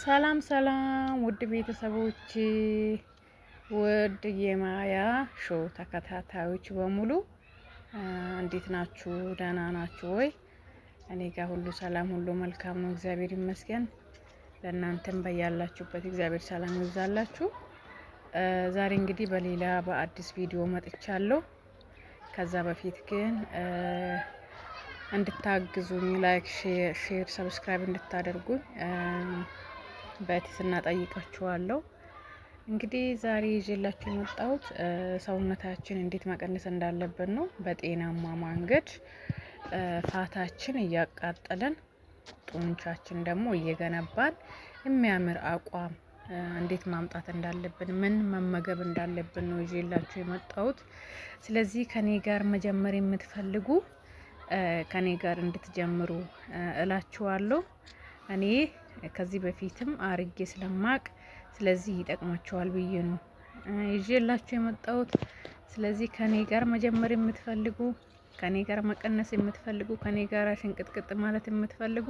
ሰላም ሰላም ውድ ቤተሰቦች ውድ የማያ ሾው ተከታታዮች በሙሉ እንዴት ናችሁ? ደህና ናችሁ ወይ? እኔ ጋር ሁሉ ሰላም፣ ሁሉ መልካም ነው፣ እግዚአብሔር ይመስገን። ለእናንተም በያላችሁበት እግዚአብሔር ሰላም ይብዛላችሁ። ዛሬ እንግዲህ በሌላ በአዲስ ቪዲዮ መጥቻለሁ። ከዛ በፊት ግን እንድታግዙኝ ላይክ፣ ሼር፣ ሰብስክራይብ እንድታደርጉኝ በትህትና ጠይቃችኋለሁ። እንግዲህ ዛሬ ይዤላችሁ የመጣሁት ሰውነታችን እንዴት መቀነስ እንዳለብን ነው። በጤናማ መንገድ ፋታችን እያቃጠለን ጡንቻችን ደግሞ እየገነባን የሚያምር አቋም እንዴት ማምጣት እንዳለብን፣ ምን መመገብ እንዳለብን ነው ይዤላችሁ የመጣሁት። ስለዚህ ከኔ ጋር መጀመር የምትፈልጉ ከኔ ጋር እንድትጀምሩ እላችኋለሁ። እኔ ከዚህ በፊትም አርጌ ስለማቅ ስለዚህ ይጠቅማችኋል ብዬ ነው ይዤላችሁ የመጣሁት። ስለዚህ ከኔ ጋር መጀመር የምትፈልጉ፣ ከኔ ጋር መቀነስ የምትፈልጉ፣ ከኔ ጋር ሽንቅጥቅጥ ማለት የምትፈልጉ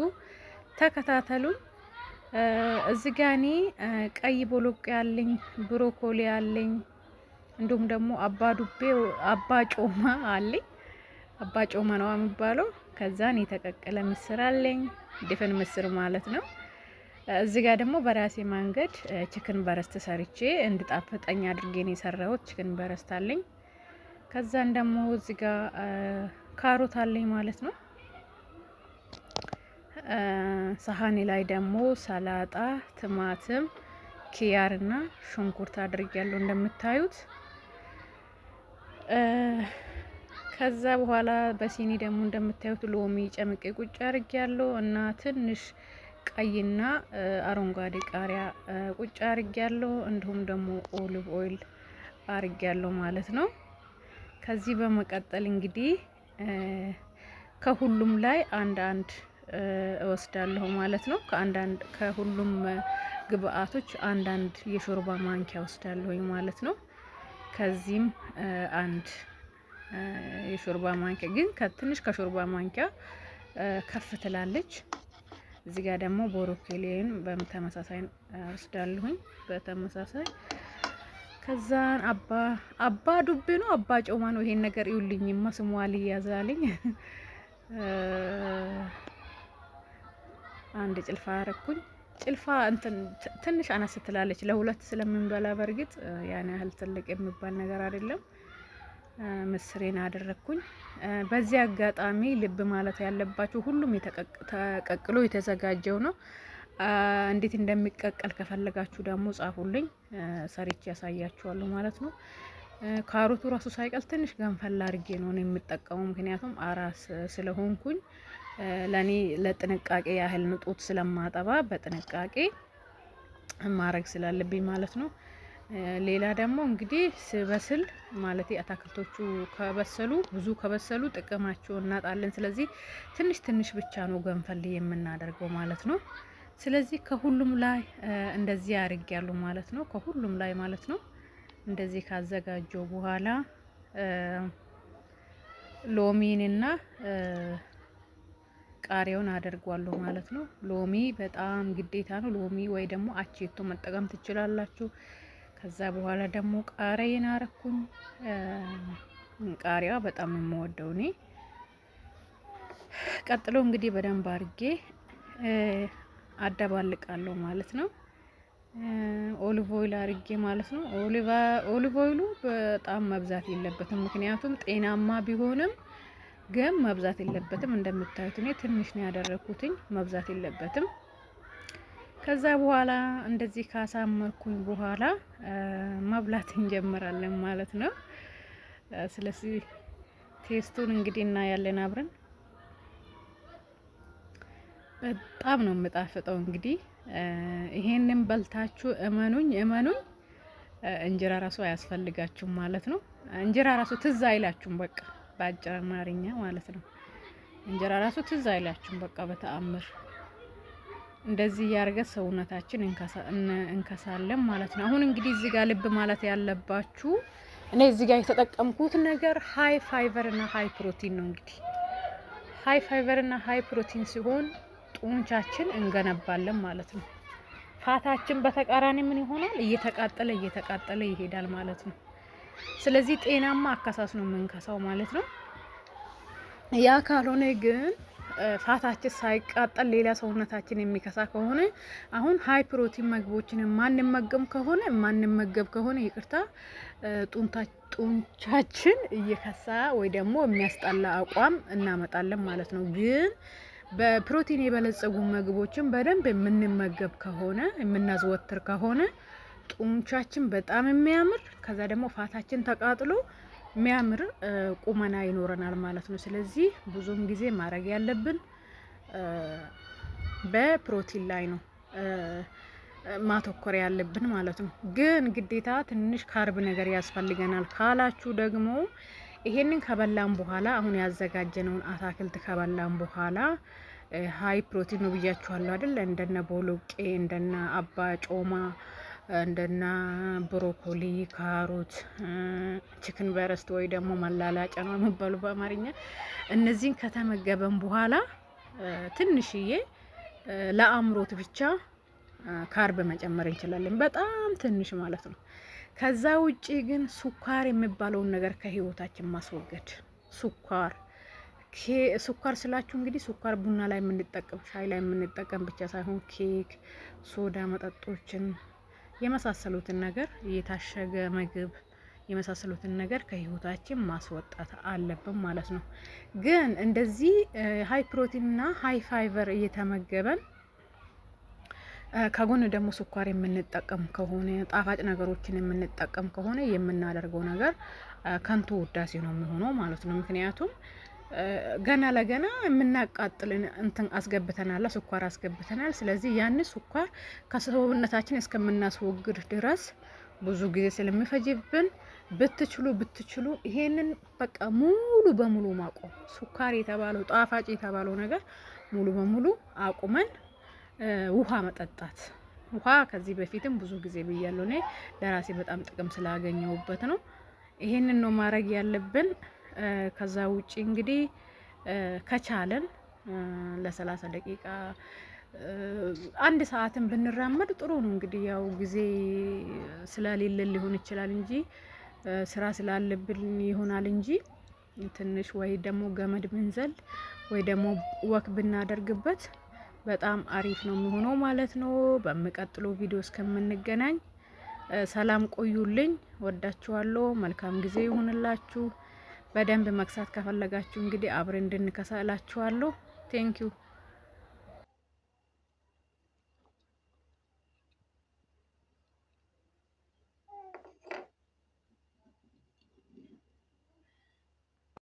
ተከታተሉኝ። እዚህ ጋር እኔ ቀይ ቦሎቄ ያለኝ፣ ብሮኮሊ ያለኝ፣ እንዲሁም ደግሞ አባ ጮማ አለኝ። አባ ጮማ ነው የሚባለው። ከዛን የተቀቀለ ምስር አለኝ፣ ድፍን ምስር ማለት ነው። እዚህ ጋር ደግሞ በራሴ መንገድ ቺክን በረስት ሰርቼ እንድጣፍጠኝ አድርጌ ነው የሰራሁት። ቺክን በረስት አለኝ። ከዛን ደግሞ እዚህ ጋር ካሮት አለኝ ማለት ነው። ሳህኔ ላይ ደግሞ ሰላጣ፣ ቲማቲም፣ ኪያርና ሽንኩርት አድርጌያለሁ እንደምታዩት። ከዛ በኋላ በሲኒ ደግሞ እንደምታዩት ሎሚ ጨምቄ ቁጭ አድርጌያለሁ እና ትንሽ ቀይና አረንጓዴ ቃሪያ ቁጭ አድርጌያለሁ። እንዲሁም ደግሞ ኦሊቭ ኦይል አድርጌያለሁ ማለት ነው። ከዚህ በመቀጠል እንግዲህ ከሁሉም ላይ አንድ እወስዳለሁ ማለት ነው። ከሁሉም ግብአቶች አንድ የሾርባ ማንኪያ ወስዳለሁ ማለት ነው። ከዚህም አንድ የሾርባ ማንኪያ ግን ከትንሽ ከሾርባ ማንኪያ ከፍ ትላለች። እዚህ ጋር ደግሞ ቦሮኮሊን በተመሳሳይ ወስዳለሁኝ በተመሳሳይ። ከዛን አባ ዱቤ ነው አባ ጮማ ነው ይሄን ነገር ይውልኝማ ስሟ አልያዛልኝ። አንድ ጭልፋ አረኩኝ። ጭልፋ እንትን ትንሽ አነስ ትላለች ለሁለት ስለምንበላ፣ በርግጥ ያን ያህል ትልቅ የሚባል ነገር አይደለም። ምስሬን አደረኩኝ። በዚህ አጋጣሚ ልብ ማለት ያለባችሁ ሁሉም ተቀቅሎ የተዘጋጀው ነው። እንዴት እንደሚቀቀል ከፈለጋችሁ ደግሞ ጻፉልኝ፣ ሰርቼ ያሳያችኋለሁ ማለት ነው። ካሮቱ ራሱ ሳይቀል ትንሽ ገንፈል አድርጌ ነው የምጠቀመው፣ ምክንያቱም አራስ ስለሆንኩኝ ለኔ ለጥንቃቄ ያህል ንጡት ስለማጠባ በጥንቃቄ ማድረግ ስላለብኝ ማለት ነው። ሌላ ደግሞ እንግዲህ ስበስል ማለት አታክልቶቹ ብዙ ከበሰሉ ጥቅማቸውን እናጣለን። ስለዚህ ትንሽ ትንሽ ብቻ ነው ገንፈል የምናደርገው ማለት ነው። ስለዚህ ከሁሉም ላይ እንደዚህ አድርጌያለሁ ማለት ነው። ከሁሉም ላይ ማለት ነው። እንደዚህ ካዘጋጀው በኋላ ሎሚንና ቃሪያውን አደርጓለሁ ማለት ነው። ሎሚ በጣም ግዴታ ነው። ሎሚ ወይ ደግሞ አቼቶ መጠቀም ትችላላችሁ። ከዛ በኋላ ደግሞ ቃሪያን አረኩኝ። ቃሪያ በጣም የምወደው እኔ። ቀጥሎ እንግዲህ በደንብ አድርጌ አደባልቃለሁ ማለት ነው። ኦሊቭ ኦይል አድርጌ ማለት ነው። ኦሊቭ ኦይሉ በጣም መብዛት የለበትም፣ ምክንያቱም ጤናማ ቢሆንም ግን መብዛት የለበትም። እንደምታዩት እኔ ትንሽ ነው ያደረኩትኝ፣ መብዛት የለበትም። ከዛ በኋላ እንደዚህ ካሳመርኩኝ በኋላ መብላት እንጀምራለን ማለት ነው። ስለዚህ ቴስቱን እንግዲህ እናያለን አብረን። በጣም ነው የምጣፍጠው። እንግዲህ ይሄንን በልታችሁ እመኑኝ እንጀራ ራሱ አያስፈልጋችሁም ማለት ነው። እንጀራ ራሱ ትዝ አይላችሁም፣ በቃ በአጭር አማርኛ ማለት ነው። እንጀራ ራሱ ትዝ አይላችሁም በቃ በተአምር። እንደዚህ ያርገ ሰውነታችን እንከሳለን ማለት ነው። አሁን እንግዲህ እዚህ ጋር ልብ ማለት ያለባችሁ እኔ እዚህ ጋር የተጠቀምኩት ነገር ሃይ ፋይበር እና ሃይ ፕሮቲን ነው። እንግዲህ ሃይ ፋይበር እና ሃይ ፕሮቲን ሲሆን ጡንቻችን እንገነባለን ማለት ነው። ፋታችን በተቃራኒ ምን ይሆናል? እየተቃጠለ ይሄዳል ማለት ነው። ስለዚህ ጤናማ አካሳስ ነው የምንከሳው ማለት ነው። ያ ካልሆነ ግን ፋታችን ሳይቃጠል ሌላ ሰውነታችን የሚከሳ ከሆነ አሁን ሀይ ፕሮቲን ምግቦችን ማንመገብ ከሆነ ይቅርታ ጡንቻችን እየከሳ ወይ ደግሞ የሚያስጠላ አቋም እናመጣለን ማለት ነው። ግን በፕሮቲን የበለጸጉ ምግቦችን በደንብ የምንመገብ ከሆነ የምናዘወትር ከሆነ ጡንቻችን በጣም የሚያምር ከዛ ደግሞ ፋታችን ተቃጥሎ የሚያምር ቁመና ይኖረናል ማለት ነው። ስለዚህ ብዙም ጊዜ ማድረግ ያለብን በፕሮቲን ላይ ነው ማተኮር ያለብን ማለት ነው። ግን ግዴታ ትንሽ ካርብ ነገር ያስፈልገናል ካላችሁ ደግሞ ይሄንን ከበላን በኋላ አሁን ያዘጋጀነውን አታክልት ከበላን በኋላ ሀይ ፕሮቲን ነው ብያችኋለሁ አይደል? እንደነ ቦሎቄ፣ እንደነ አባ ጮማ፣ እንደነ ብሮኮሊ፣ ካሮት፣ ቺክን በረስት ወይ ደግሞ መላላጫ ነው የሚባሉ በአማርኛ። እነዚህን ከተመገበን በኋላ ትንሽዬ ለአምሮት ብቻ ካርብ መጨመር እንችላለን፣ በጣም ትንሽ ማለት ነው። ከዛ ውጪ ግን ሱኳር የሚባለውን ነገር ከህይወታችን ማስወገድ። ሱኳር ስላችሁ እንግዲህ ሱኳር ቡና ላይ የምንጠቀም ሻይ ላይ የምንጠቀም ብቻ ሳይሆን ኬክ፣ ሶዳ መጠጦችን የመሳሰሉትን ነገር የታሸገ ምግብ የመሳሰሉትን ነገር ከህይወታችን ማስወጣት አለብን ማለት ነው። ግን እንደዚህ ሀይ ፕሮቲን እና ሀይ ፋይበር እየተመገበን ከጎን ደግሞ ስኳር የምንጠቀም ከሆነ ጣፋጭ ነገሮችን የምንጠቀም ከሆነ የምናደርገው ነገር ከንቱ ውዳሴ ነው የሚሆነው ማለት ነው። ምክንያቱም ገና ለገና የምናቃጥልን እንትን አስገብተናል፣ ስኳር አስገብተናል። ስለዚህ ያን ስኳር ከሰውነታችን እስከምናስወግድ ድረስ ብዙ ጊዜ ስለሚፈጅብን ብትችሉ ይሄንን በቃ ሙሉ በሙሉ ማቆም፣ ስኳር የተባለው ጣፋጭ የተባለው ነገር ሙሉ በሙሉ አቁመን ውሃ መጠጣት። ውሃ ከዚህ በፊትም ብዙ ጊዜ ብያለሁ እኔ ለራሴ በጣም ጥቅም ስላገኘሁበት ነው። ይሄንን ነው ማድረግ ያለብን። ከዛ ውጪ እንግዲህ ከቻለን ለ30 ደቂቃ አንድ ሰዓትን ብንራመድ ጥሩ ነው። እንግዲህ ያው ጊዜ ስለሌለን ሊሆን ይችላል እንጂ ስራ ስላለብን ይሆናል እንጂ ትንሽ ወይ ደግሞ ገመድ ብንዘል ወይ ደግሞ ወክ ብናደርግበት በጣም አሪፍ ነው የሚሆነው ማለት ነው። በሚቀጥለው ቪዲዮ እስከምንገናኝ ሰላም ቆዩልኝ። ወዳችኋለሁ። መልካም ጊዜ ይሁንላችሁ። በደንብ መክሳት ከፈለጋችሁ እንግዲህ አብረን እንድንከሳላችኋለሁ። ቴንኪዩ